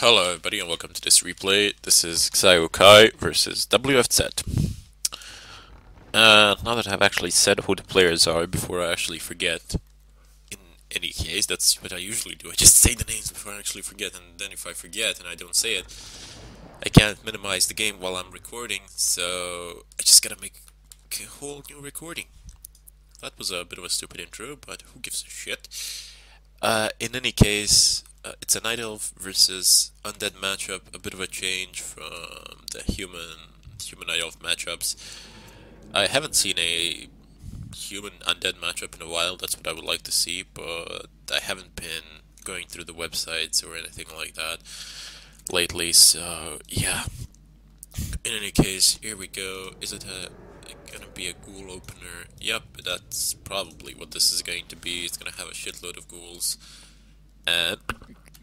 Hello everybody and welcome to this replay. This is Xaiokai versus WFZ. Now that I've actually said who the players are before I actually forget, in any case, that's what I usually do. I just say the names before I actually forget, and then if I forget and I don't say it, I can't minimize the game while I'm recording, so I just gotta make a whole new recording. That was a bit of a stupid intro, but who gives a shit? In any case, it's a Night Elf versus Undead matchup, a bit of a change from the human Night Elf matchups. I haven't seen a human Undead matchup in a while, that's what I would like to see, but I haven't been going through the websites or anything like that lately, so yeah. In any case, here we go. Is it gonna be a ghoul opener? Yep, that's probably what this is going to be. It's gonna have a shitload of ghouls. And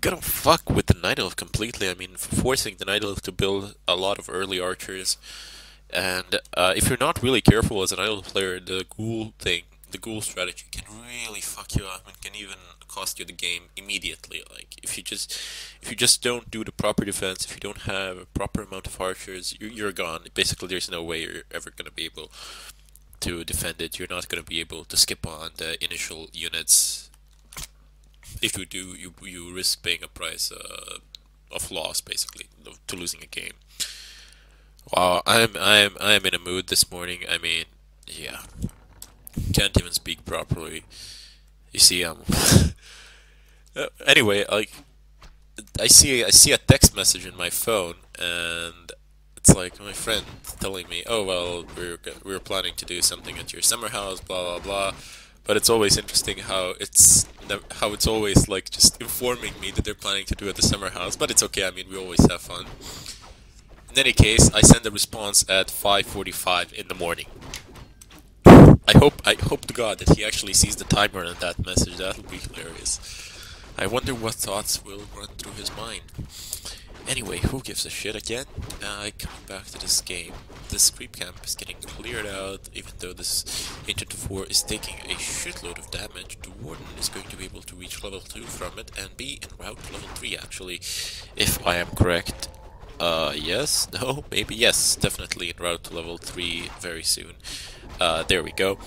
gonna fuck with the Night Elf completely. I mean, forcing the Night Elf to build a lot of early archers. And if you're not really careful as a Night Elf player, the ghoul strategy can really fuck you up and can even cost you the game immediately. Like if you just don't do the proper defense, if you don't have a proper amount of archers, you're gone. Basically, there's no way you're ever gonna be able to defend it. You're not gonna be able to skip on the initial units. If you do, you risk paying a price of loss, basically, to losing a game. Wow, I'm in a mood this morning. I mean, yeah, can't even speak properly. You see, anyway, like I see a text message in my phone, and it's like my friend telling me, "Oh well, we're planning to do something at your summer house, blah blah blah." But it's always interesting how it's always like just informing me that they're planning to do at the summer house. But it's okay. I mean, we always have fun. In any case, I send a response at 5:45 in the morning. I hope to God that he actually sees the timer on that message. That'll be hilarious. I wonder what thoughts will run through his mind. Anyway, who gives a shit again? Coming back to this game. This creep camp is getting cleared out, even though this Ancient of War is taking a shitload of damage. The Warden is going to be able to reach level 2 from it and be en route to level 3 actually, if I am correct. Yes? No? Maybe? Yes, definitely en route to level 3 very soon. There we go.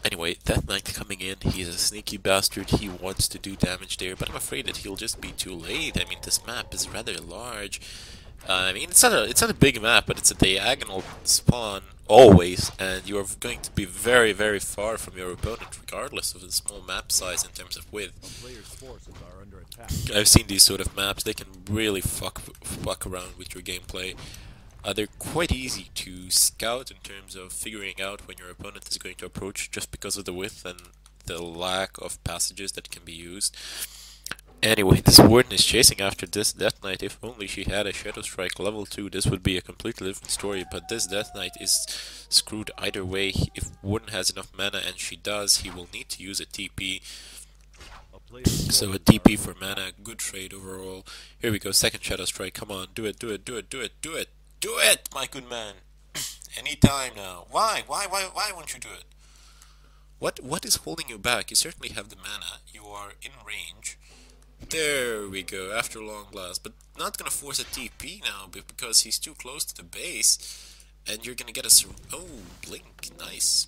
Anyway, that knight coming in, he's a sneaky bastard, he wants to do damage there, but I'm afraid that he'll just be too late. I mean, this map is rather large. I mean, it's not a big map, but it's a diagonal spawn, always, and you are going to be very, very far from your opponent, regardless of the small map size in terms of width. I've seen these sort of maps, they can really fuck around with your gameplay. They're quite easy to scout in terms of figuring out when your opponent is going to approach just because of the width and the lack of passages that can be used. Anyway, this Warden is chasing after this Death Knight. If only she had a Shadow Strike level 2, this would be a completely different story, but this Death Knight is screwed either way. If Warden has enough mana, and she does, he will need to use a TP. So a TP for mana, good trade overall. Here we go, second Shadow Strike, come on, do it, do it, do it, do it, do it! Do it, my good man! Anytime now. Why won't you do it? What is holding you back? You certainly have the mana, you are in range. There we go, after long blast, but not gonna force a TP now, because he's too close to the base, and you're gonna get a oh, blink, nice.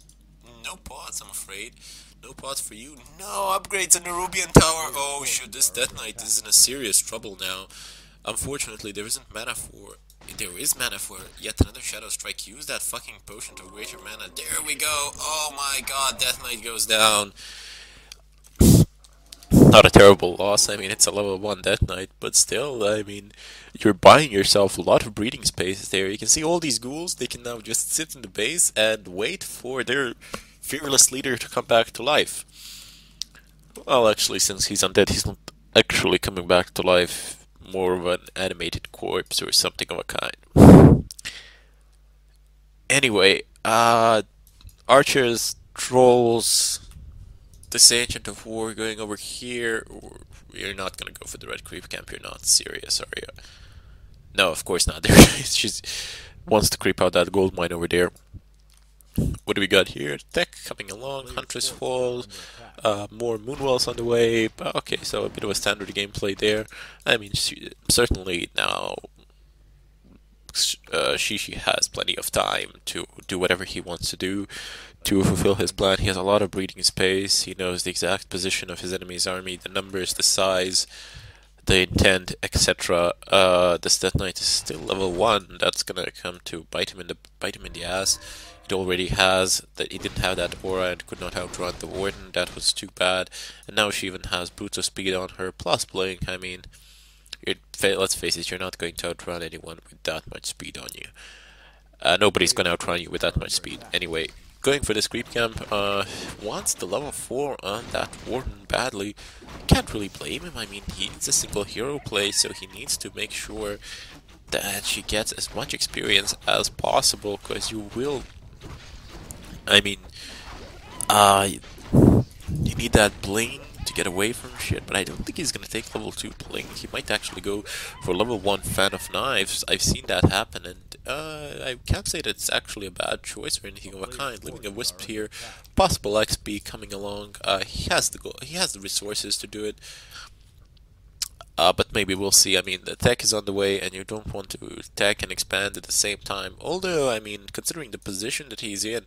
No pots, I'm afraid. No pots for you. No upgrades in the Rubian Tower. Oh shit, this Death Knight is in a serious trouble now. Unfortunately, there isn't mana for... There is mana for yet another Shadow Strike. Use that fucking potion to greater mana. There we go. Oh my god, Death Knight goes down. Not a terrible loss. I mean, it's a level 1 Death Knight, but still, I mean, you're buying yourself a lot of breeding space there. You can see all these ghouls, they can now just sit in the base and wait for their fearless leader to come back to life. Well, actually, since he's undead, he's not actually coming back to life. More of an animated corpse or something of a kind. Anyway, archers, trolls, this Ancient of War going over here. You're not gonna go for the red creep camp, you're not serious, are you? No, of course not. She wants to creep out that gold mine over there. What do we got here? Tech coming along, Huntress Falls, more Moonwells on the way. Okay, so a bit of a standard gameplay there. I mean, certainly now Xixi has plenty of time to do whatever he wants to do to fulfill his plan. He has a lot of breathing space. He knows the exact position of his enemy's army, the numbers, the size, the intent, etc. This Death Knight is still level 1. That's gonna come to bite him in the ass. It already has that. He didn't have that aura and could not outrun the Warden. That was too bad. And now she even has Boots of Speed on her plus Blink. I mean, let's face it, you're not going to outrun anyone with that much speed on you. Nobody's going to outrun you with that much speed. Anyway, going for this creep camp, wants the level 4 on that Warden badly. Can't really blame him. I mean, it's a single hero play, so he needs to make sure that she gets as much experience as possible, because you will... I mean, you need that bling to get away from shit, but I don't think he's gonna take level 2 bling. He might actually go for level 1 fan of knives. I've seen that happen, and I can't say that it's actually a bad choice or anything of a kind. Leaving a wisp here, possible XP coming along. He has the resources to do it. But maybe we'll see. I mean, the tech is on the way, and you don't want to tech and expand at the same time. Although, I mean, considering the position that he's in,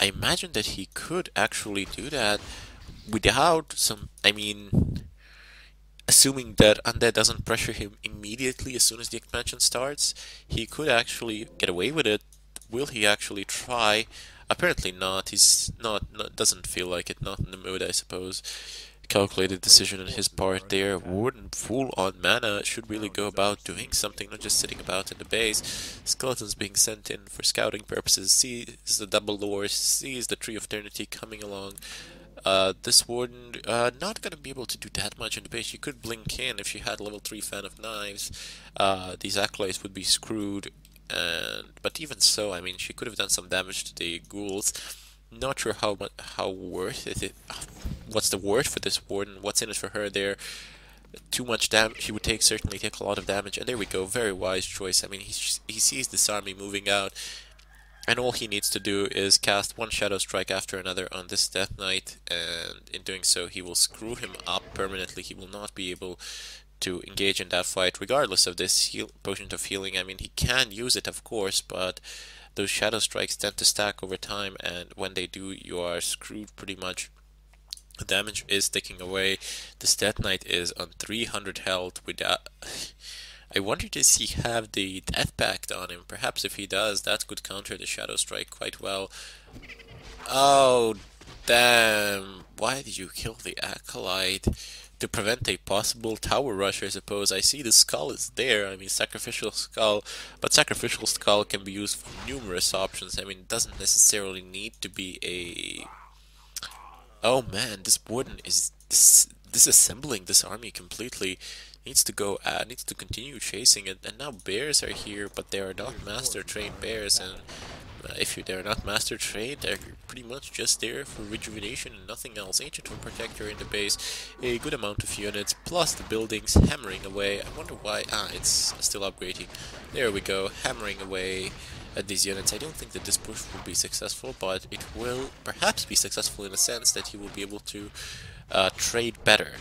I imagine that he could actually do that without some... I mean, assuming that Undead doesn't pressure him immediately as soon as the expansion starts, he could actually get away with it. Will he actually try? Apparently not. He's doesn't feel like it. Not in the mood, I suppose. Calculated decision on his part there. Warden full on mana should really go about doing something, not just sitting about in the base. Skeletons being sent in for scouting purposes. Sees the double lore, sees the Tree of Eternity coming along. This Warden not gonna be able to do that much in the base. She could blink in if she had level 3 fan of knives. These acolytes would be screwed, but even so, I mean, she could have done some damage to the ghouls. Not sure how worth it. What's the worth for this Warden? What's in it for her there? Too much damage. She would certainly take a lot of damage. And there we go. Very wise choice. I mean, he sees this army moving out, and all he needs to do is cast one Shadow Strike after another on this Death Knight, and in doing so, he will screw him up permanently. He will not be able to engage in that fight, regardless of this potion of healing. I mean, he can use it, of course, but those Shadow Strikes tend to stack over time, and when they do, you are screwed pretty much. The damage is ticking away. This Death Knight is on 300 health without... I wonder, does he have the Death Pact on him? Perhaps if he does, that could counter the Shadow Strike quite well. Oh, damn. Why did you kill the Acolyte? To prevent a possible tower rush, I suppose. I see the skull is there. I mean, Sacrificial Skull. But Sacrificial Skull can be used for numerous options. I mean, it doesn't necessarily need to be a... Oh man, this Warden is disassembling this army completely. Needs to go, needs to continue chasing it. And now bears are here, but they are not master trained bears, and if they're not master trained, they're pretty much just there for rejuvenation and nothing else. Ancient One Protector in the base, a good amount of units, plus the buildings hammering away. I wonder why. It's still upgrading. There we go, hammering away at these units. I don't think that this push will be successful, but it will perhaps be successful in a sense that he will be able to trade better.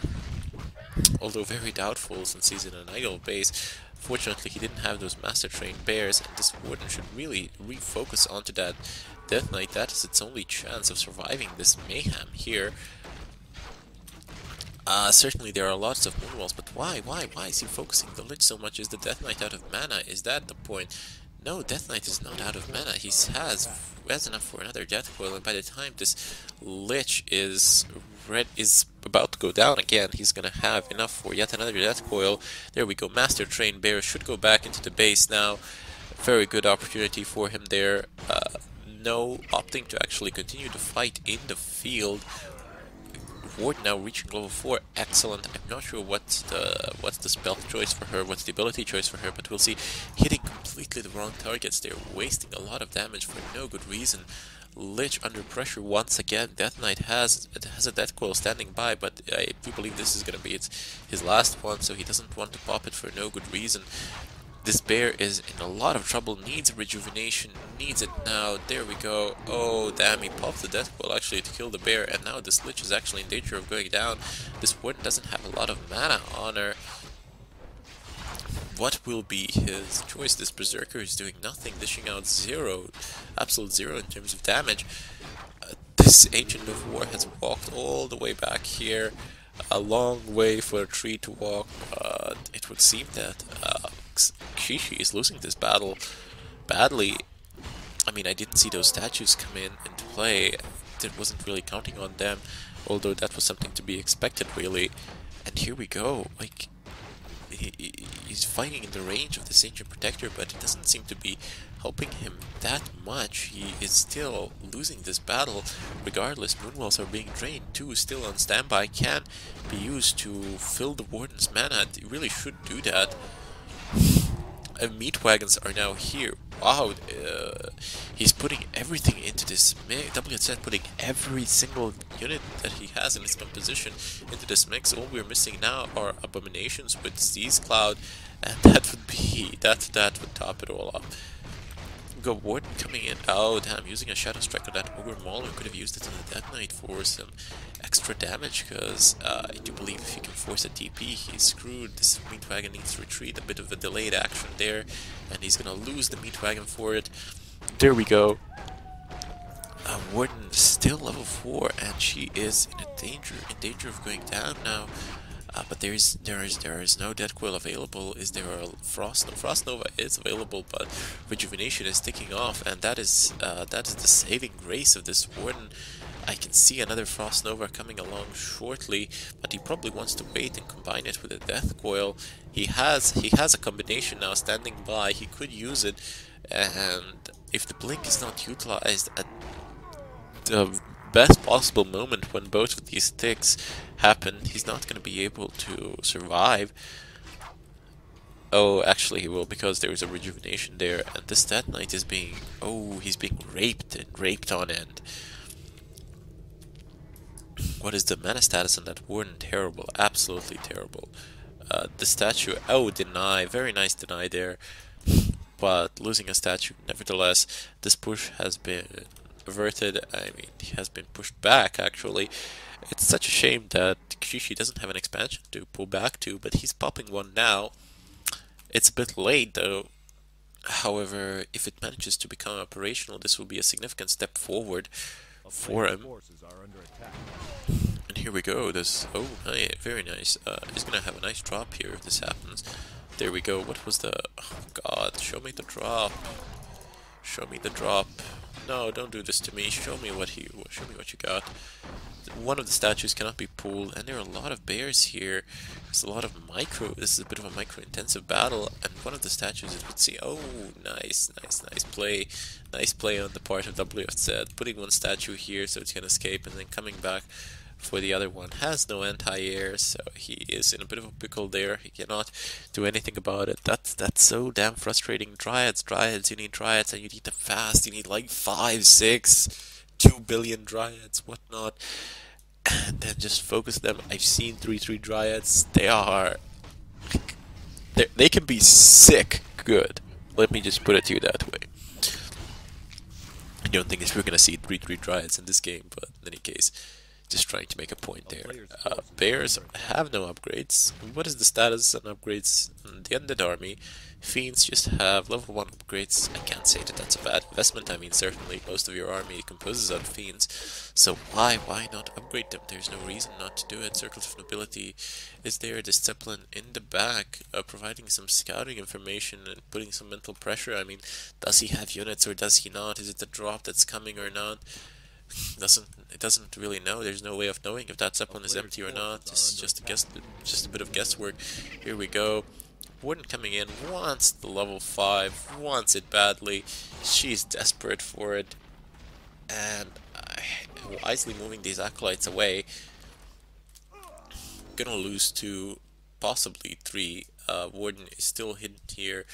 Although very doubtful since he's in an idle base. Fortunately, he didn't have those master trained bears, and this Warden should really refocus onto that Death Knight. That is its only chance of surviving this mayhem here. Certainly there are lots of Moonwalls, but why is he focusing the Lich so much? Is the Death Knight out of mana? Is that the point? No, Death Knight is not out of mana. He has enough for another Death Coil, and by the time this Lich is about to go down again, he's gonna have enough for yet another Death Coil. There we go. Master Trained Bear should go back into the base now. Very good opportunity for him there. No, opting to actually continue to fight in the field. Warden now reaching level 4, excellent. I'm not sure what's the spell choice for her, what's the ability choice for her, but we'll see. Hitting completely the wrong targets there, wasting a lot of damage for no good reason. Lich under pressure once again. Death Knight has a Death Coil standing by, but I do believe this is going to be his last one, so he doesn't want to pop it for no good reason. This bear is in a lot of trouble, needs rejuvenation, needs it now. There we go. Oh, damn, he popped the death coil actually to kill the bear, and now this Lich is actually in danger of going down. This Warden doesn't have a lot of mana on her. What will be his choice? This Berserker is doing nothing, dishing out zero, absolute zero in terms of damage. This Ancient of War has walked all the way back here, a long way for a tree to walk. It would seem that Xixi is losing this battle badly. I mean, I didn't see those statues come in into play. I wasn't really counting on them, although that was something to be expected, really. And here we go. Like, he's fighting in the range of this Ancient Protector, but it doesn't seem to be helping him that much. He is still losing this battle regardless. Moonwells are being drained too, still on standby, can be used to fill the Warden's mana. He really should do that. Meat wagons are now here. Wow, he's putting everything into this mix. WFZ putting every single unit that he has in his composition into this mix. All we're missing now are abominations with Seize Cloud, and that would top it all up. Go Warden coming in. Oh damn, using a Shadow Strike on that Ogre Mauler. Could have used it on the Death Knight for some extra damage, because I do believe if he can force a TP, he's screwed. This Meat Wagon needs to retreat, a bit of a delayed action there, and he's gonna lose the Meat Wagon for it. There we go. Warden is still level 4, and she is in danger of going down now. But there is no Death Coil available. Is there a Frost? No, Frost Nova is available, but Rejuvenation is ticking off, and that is the saving grace of this Warden. I can see another Frost Nova coming along shortly, but he probably wants to wait and combine it with a Death Coil. He has a combination now standing by. He could use it, and if the blink is not utilized at the best possible moment when both of these ticks happen, he's not going to be able to survive. Oh, actually he will, because there is a rejuvenation there, and this Death Knight is being... oh, he's being raped, and raped on end. What is the mana status on that Warden? Terrible, absolutely terrible. The statue, oh, deny, very nice deny there, but losing a statue nevertheless. This push has been averted. I mean, he has been pushed back, actually. It's such a shame that Xixi doesn't have an expansion to pull back to, but he's popping one now. It's a bit late, though. However, if it manages to become operational, this will be a significant step forward for him. And here we go. This, oh, very nice. He's gonna have a nice drop here if this happens. There we go. What was the... oh god, show me the drop. Show me the drop. No, don't do this to me. Show me what you got. One of the statues cannot be pulled, and there are a lot of bears here. There's a lot of micro. This is a bit of a micro-intensive battle, and one of the statues, it would see. Oh, nice play. Nice play on the part of WFZ. Putting one statue here so it can escape, and then coming back for the other one. Has no anti-air, so he is in a bit of a pickle there. He cannot do anything about it. That's so damn frustrating. Dryads, you need Dryads, and you need them fast. You need like 5, 6, 2 billion Dryads, whatnot. And then just focus them. I've seen 3/3 Dryads. They can be sick good. Let me just put it to you that way. I don't think we're gonna see 3/3 Dryads in this game, but in any case, just trying to make a point there. Bears have no upgrades. What is the status on upgrades in the Undead army? Fiends just have level 1 upgrades. I can't say that that's a bad investment. I mean, certainly most of your army composes of Fiends, so why not upgrade them? There's no reason not to do it. Circles of Nobility is there. Discipline in the back, providing some scouting information and putting some mental pressure. I mean, does he have units or does he not? Is it the drop that's coming or not? It doesn't really know. There's no way of knowing if that Zeppelin is empty or not. It's just a guess, just a bit of guesswork. Here we go. Warden coming in, wants the level 5, wants it badly. She's desperate for it, and wisely moving these acolytes away. Gonna lose 2, possibly 3. Warden is still hidden here.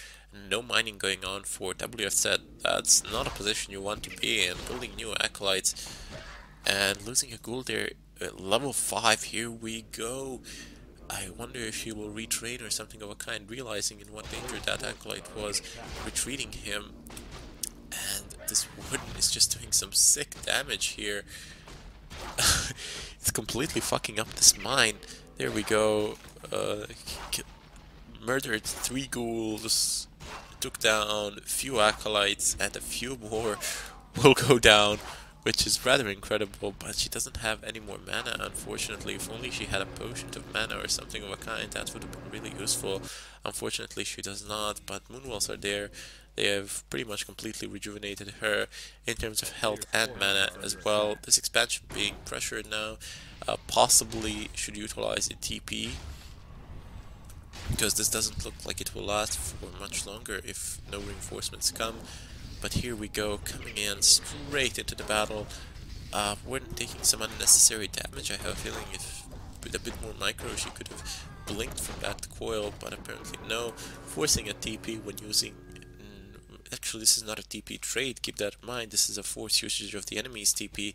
No mining going on for WFZ. That's not a position you want to be in. Building new acolytes and losing a ghoul there. Level 5. Here we go. I wonder if she will retrain or something of a kind, realizing in what danger that acolyte was, retreating him. And this warden is just doing some sick damage here. It's completely fucking up this mine. There we go. Murdered 3 ghouls, took down a few acolytes, and a few more will go down, which is rather incredible, but she doesn't have any more mana, unfortunately. If only she had a potion of mana or something of a kind, that would have been really useful. Unfortunately, she does not, but Moonwalls are there. They have pretty much completely rejuvenated her in terms of health and mana as well. This expansion being pressured now, possibly should utilize a TP, because this doesn't look like it will last for much longer if no reinforcements come. But here we go, coming in straight into the battle. We're taking some unnecessary damage. I have a feeling if with a bit more micro she could have blinked from that coil, but apparently no. Forcing a TP when using... Actually, this is not a TP trade, keep that in mind. This is a forced usage of the enemy's TP.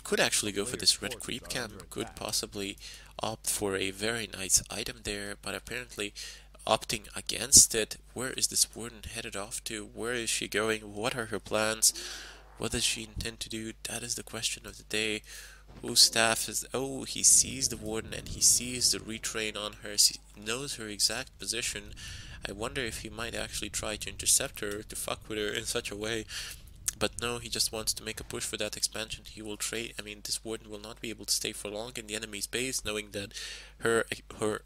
Could actually go for this red creep camp, could possibly opt for a very nice item there, but apparently opting against it. Where is this warden headed off to? Where is she going? What are her plans? What does she intend to do? That is the question of the day. Whose staff is... Oh, he sees the warden and he sees the retrain on her. He knows her exact position. I wonder if he might actually try to intercept her, to fuck with her in such a way. But no, he just wants to make a push for that expansion. He will trade... I mean, this warden will not be able to stay for long in the enemy's base, knowing that her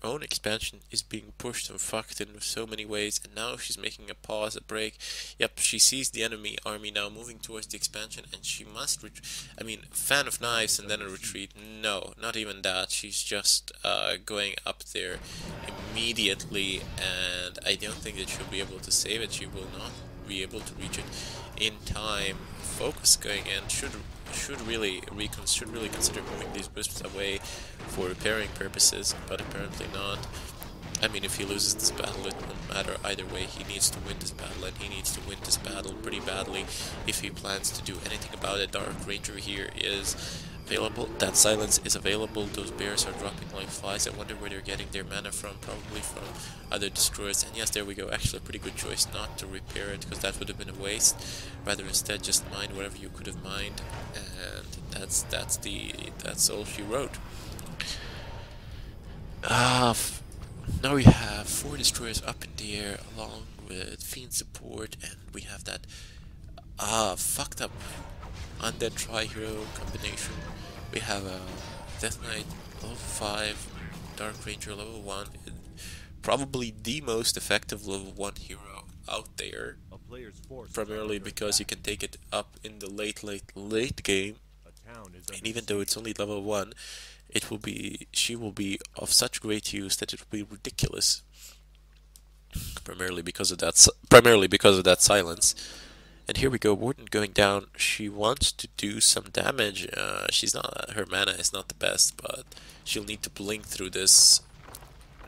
own expansion is being pushed and fucked in so many ways. And now she's making a pause, a break. Yep, she sees the enemy army now moving towards the expansion, and she must... I mean, fan of knives and then a retreat. No, not even that. She's just going up there immediately, and I don't think that she'll be able to save it. She will not be able to reach it in time. Focus going in should really consider moving these wisps away for repairing purposes, but apparently not. I mean, if he loses this battle, it won't matter either way. He needs to win this battle, and he needs to win this battle pretty badly if he plans to do anything about it. Dark Ranger here is available. That silence is available. Those bears are dropping like flies. I wonder where they're getting their mana from. Probably from other destroyers. And yes, there we go. Actually, a pretty good choice not to repair it, because that would have been a waste. Rather instead just mine whatever you could have mined, and that's all she wrote. Now we have 4 destroyers up in the air along with Fiend support, and we have that fucked up undead tri-hero combination. We have a Death Knight level 5, Dark Ranger level 1, probably the most effective level 1 hero out there, primarily because you can take it up in the late game, and even though it's only level 1, she will be of such great use that it will be ridiculous, primarily because of that silence. And here we go, Warden going down. She wants to do some damage. Her mana is not the best, but she'll need to blink through this.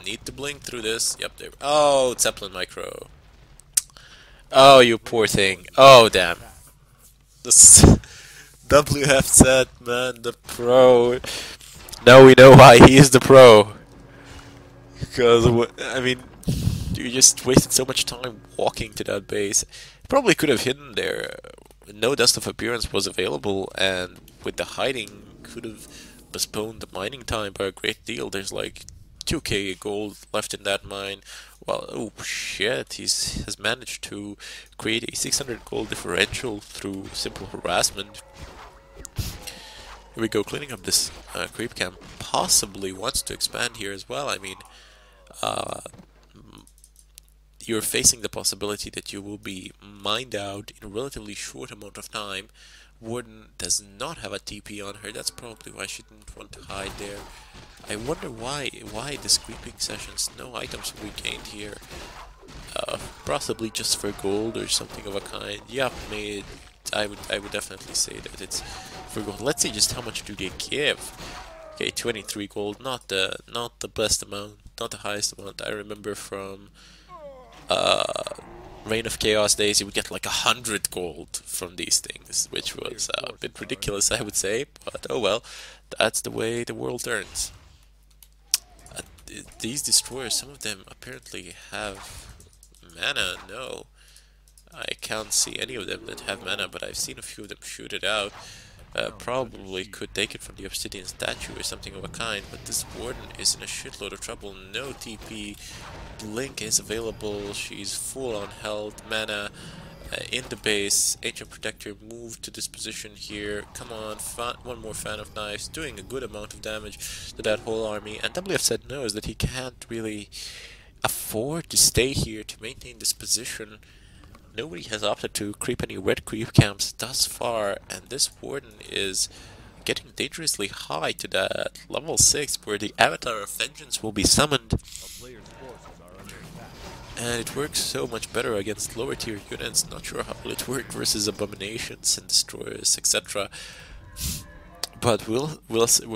Yep, there. Oh, Zeppelin Micro. Oh, you poor thing. Oh, damn. This WFZ, man, the pro. Now we know why he is the pro. Because, I mean, you just wasted so much time walking to that base. Probably could have hidden there. No Dust of Appearance was available, and with the hiding, could have postponed the mining time by a great deal. There's like 2k gold left in that mine. Well, oh shit, he has managed to create a 600 gold differential through simple harassment. Here we go, cleaning up this creep camp. Possibly wants to expand here as well. I mean, you're facing the possibility that you will be mined out in a relatively short amount of time. Warden does not have a TP on her. That's probably why she didn't want to hide there. I wonder why this creeping sessions, no items will be gained here. Possibly just for gold or something of a kind. Yep, I would definitely say that it's for gold. Let's see just how much do they give. Okay, 23 gold, not the best amount, not the highest amount. I remember from Reign of Chaos days, you would get like 100 gold from these things, which was a bit ridiculous, I would say, but oh well, that's the way the world turns. these destroyers, some of them apparently have mana. No, I can't see any of them that have mana, but I've seen a few of them shoot it out. Probably could take it from the obsidian statue or something of a kind, but this warden is in a shitload of trouble. No TP, Blink is available, she's full on health, mana, in the base. Ancient Protector moved to this position here. Come on, one more Fan of Knives, doing a good amount of damage to that whole army, and WFZ knows that he can't really afford to stay here to maintain this position. Nobody has opted to creep any red creep camps thus far, and this warden is getting dangerously high to that level 6 where the Avatar of Vengeance will be summoned. And it works so much better against lower tier units. Not sure how will it work versus abominations and destroyers, etc. But we'll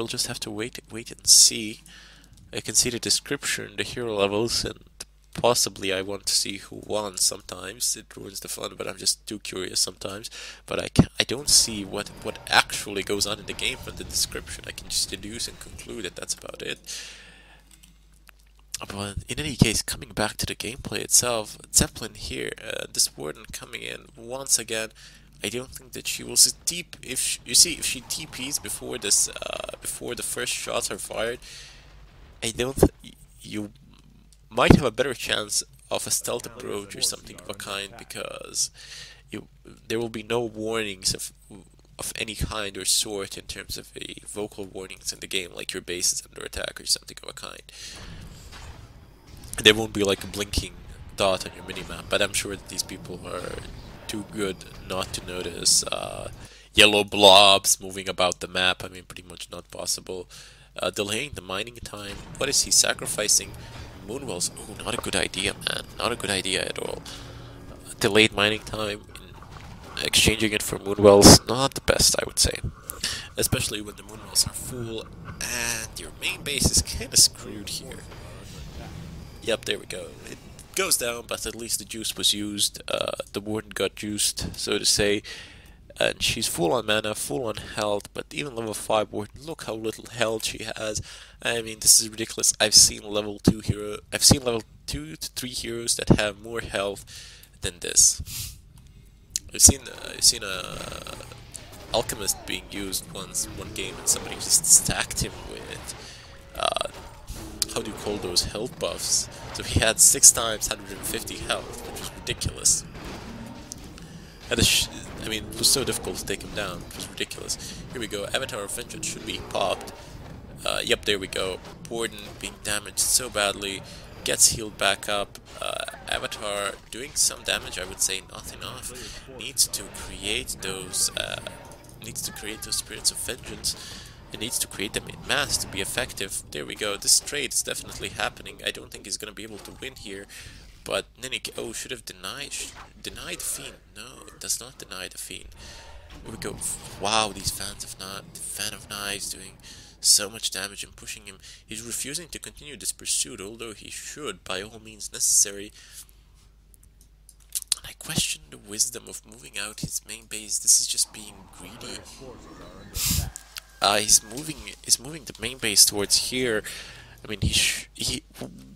just have to wait and see. I can see the description, the hero levels, and possibly I want to see who won. Sometimes it ruins the fun, but I'm just too curious sometimes. But I don't see what actually goes on in the game from the description. I can just deduce and conclude that that's about it. But in any case, coming back to the gameplay itself, Zeppelin here, this warden coming in once again. I don't think that she will deep. If she TPs before this, before the first shots are fired, I don't. You might have a better chance of a stealth approach or something of a kind, because there will be no warnings of any kind or sort in terms of vocal warnings in the game, like your base is under attack or something of a kind. There won't be like a blinking dot on your minimap, but I'm sure that these people are too good not to notice yellow blobs moving about the map. I mean, pretty much not possible. Delaying the mining time. What is he sacrificing? Moonwells. Oh, not a good idea, man. Not a good idea at all. Delayed mining time, exchanging it for moonwells, not the best, I would say. Especially when the moonwells are full and your main base is kinda screwed here. Yep, there we go. It goes down, but at least the juice was used. The warden got juiced, so to say. And she's full on mana, full on health, but even level 5 warden, look how little health she has. I mean, this is ridiculous. I've seen level 2 to 3 heroes that have more health than this. I've seen a alchemist being used once one game, and somebody just stacked him with how do you call those health buffs? So he had 6 times 150 health, which was ridiculous. And I mean, it was so difficult to take him down. It was ridiculous. Here we go. Avatar of Vengeance should be popped. Yep, there we go. Warden being damaged so badly. Gets healed back up. Avatar doing some damage, I would say not enough. Needs to create those spirits of vengeance. It needs to create them in mass to be effective. There we go. This trade is definitely happening. I don't think he's gonna be able to win here. But Ninik, should have denied the Fiend. No, it does not deny the Fiend. Here we go. Wow, these Fan of Knives doing so much damage and pushing him. He's refusing to continue this pursuit, although he should, by all means necessary. And I question the wisdom of moving out his main base. This is just being greedy. He's moving the main base towards here. I mean,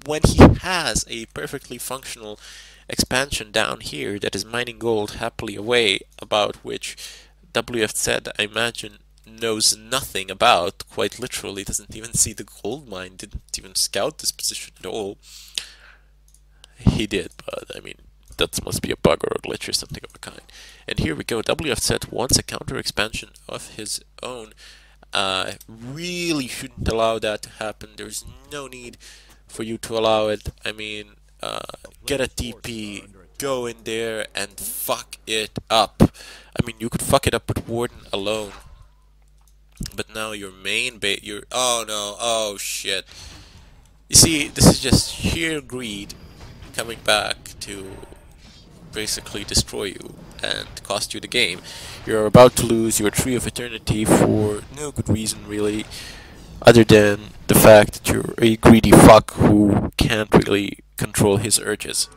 when he has a perfectly functional expansion down here that is mining gold happily away, about which WFZ, I imagine, knows nothing about, quite literally doesn't even see the gold mine, didn't even scout this position at all. He did, but I mean, that must be a bug or a glitch or something of a kind. And here we go, WFZ wants a counter expansion of his own. Really shouldn't allow that to happen. There's no need for you to allow it. I mean, get a TP, go in there and fuck it up. I mean, you could fuck it up with Warden alone, but now your main bait, oh no, oh shit. You see, this is just sheer greed coming back to basically destroy you and cost you the game. You're about to lose your Tree of Eternity for no good reason, really, other than the fact that you're a greedy fuck who can't really control his urges.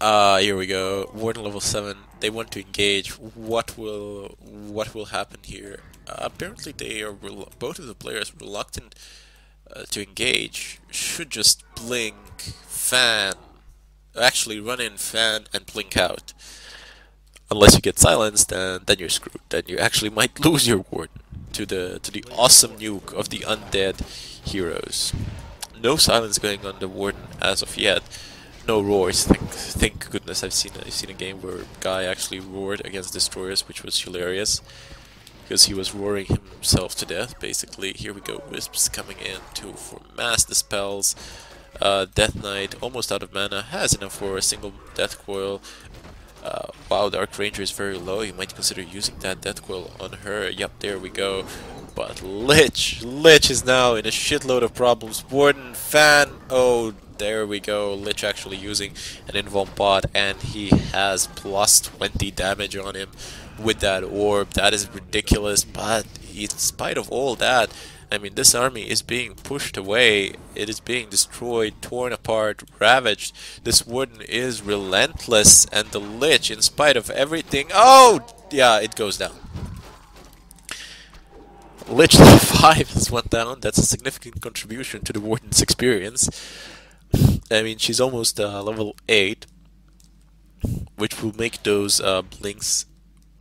Here we go. Warden level 7. They want to engage. What will happen here? apparently they are both of the players reluctant to engage. Should just blink, fan, actually run in, fan, and blink out. Unless you get silenced, and then you're screwed. Then you actually might lose your warden to the awesome nuke of the undead heroes. No silence going on the warden as of yet. No roars. Thank goodness I've seen a game where a guy actually roared against destroyers, which was hilarious because he was roaring himself to death. Basically, here we go. Wisps coming in for mass dispels. Death Knight almost out of mana, has enough for a single death coil. Wow, Dark Ranger is very low. You might consider using that death coil on her. Yep, there we go. But Lich is now in a shitload of problems. Warden, fan, oh, there we go. Lich actually using an invuln bot, and he has plus 20 damage on him with that orb. That is ridiculous, but in spite of all that, I mean, this army is being pushed away, it is being destroyed, torn apart, ravaged. This warden is relentless, and the Lich, in spite of everything... Oh! Yeah, it goes down. Lich level 5 has went down. That's a significant contribution to the warden's experience. I mean, she's almost level 8, which will make those blinks...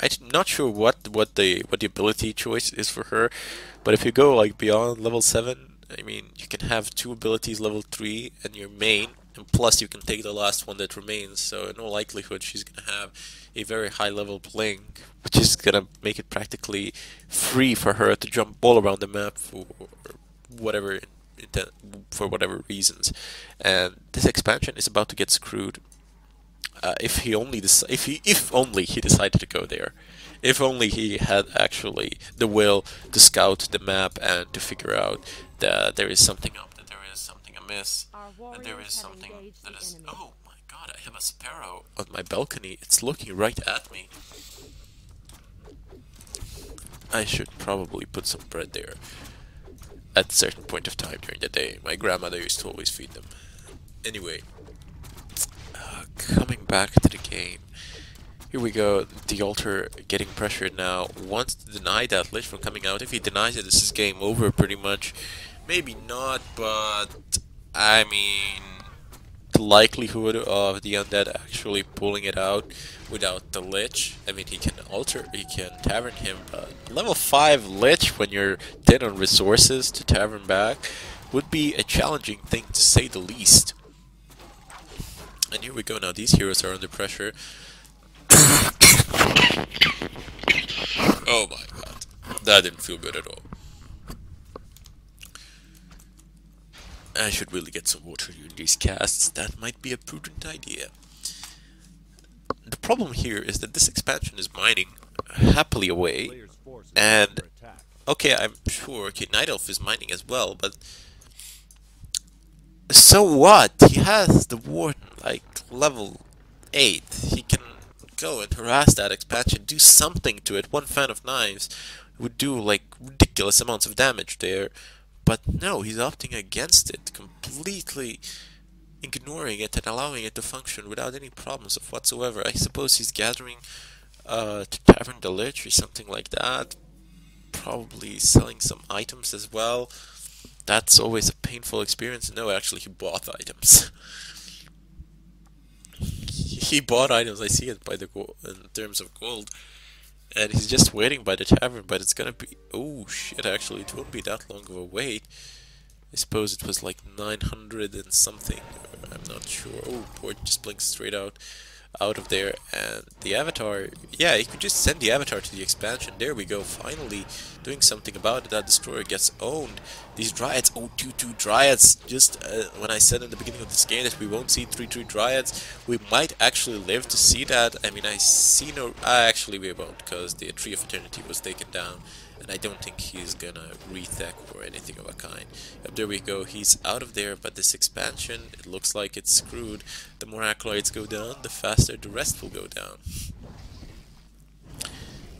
I'm not sure what the ability choice is for her, but if you go like beyond level 7, I mean, you can have 2 abilities level 3 and your main, and plus you can take the last one that remains, so in all likelihood she's gonna have a very high level blink, which is gonna make it practically free for her to jump all around the map for whatever reasons. And this expansion is about to get screwed. If only he decided to go there. If only he had actually the will to scout the map and to figure out that there is something up, that there is something amiss, that there is something that is... Oh my god, I have a sparrow on my balcony. It's looking right at me. I should probably put some bread there at a certain point of time during the day. My grandmother used to always feed them. Anyway. Coming back to the game, here we go. The altar getting pressured now. Wants to deny that Lich from coming out. If he denies it, this is game over pretty much. Maybe not, but I mean, the likelihood of the undead actually pulling it out without the Lich. I mean, he can tavern him, but level 5 Lich when you're thin on resources to tavern back would be a challenging thing to say the least. And here we go now, these heroes are under pressure. Oh my god, that didn't feel good at all. I should really get some water during these casts, that might be a prudent idea. The problem here is that this expansion is mining happily away, and okay, I'm sure, okay, Night Elf is mining as well, but so what? He has the warden like level 8. He can go and harass that expansion, do something to it. One fan of knives would do like ridiculous amounts of damage there. But no, he's opting against it, completely ignoring it and allowing it to function without any problems of whatsoever. I suppose he's gathering to tavern the Lich or something like that. Probably selling some items as well. That's always a painful experience. No, actually, he bought items. He bought items. I see it by the in terms of gold, and he's just waiting by the tavern. But it's gonna be shit. Actually, it won't be that long of a wait. I suppose it was like 900 and something. I'm not sure. Oh, port just blinks straight out of there, and the avatar, yeah, you could just send the avatar to the expansion. There we go, finally doing something about it. That destroyer gets owned. These dryads, 2/2 dryads, just when I said in the beginning of this game that we won't see 3/3 dryads, we might actually live to see that. I mean, I see no, actually we won't, because the Tree of Eternity was taken down, and I don't think he's gonna retech or anything of a kind. Yep, there we go, he's out of there, but this expansion, it looks like it's screwed. The more acolytes go down, the faster the rest will go down.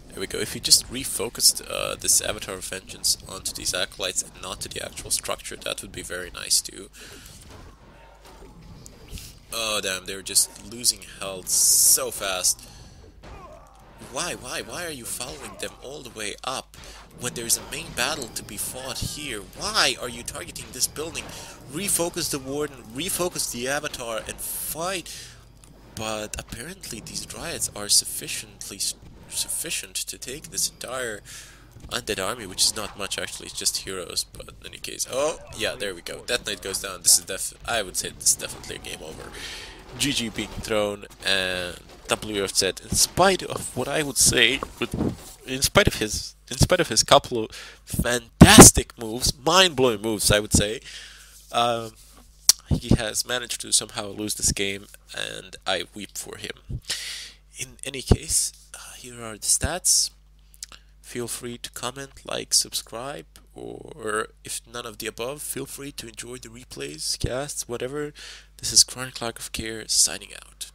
There we go, if you just refocused this Avatar of Vengeance onto these acolytes and not to the actual structure, that would be very nice too. Oh damn, they're just losing health so fast. Why are you following them all the way up? when there's a main battle to be fought here. Why are you targeting this building? Refocus the warden, refocus the avatar, and fight. But apparently these dryads are sufficient to take this entire undead army, which is not much actually, it's just heroes, but in any case. Oh, yeah, there we go. Death Knight goes down. This is I would say this is definitely a game over. GG being thrown, and WFZ, in spite of what I would say, in spite of his couple of fantastic moves, mind-blowing moves, I would say, he has managed to somehow lose this game, and I weep for him. In any case, here are the stats. Feel free to comment, like, subscribe, or if none of the above, feel free to enjoy the replays, casts, whatever. This is Chronic Lack of Care signing out.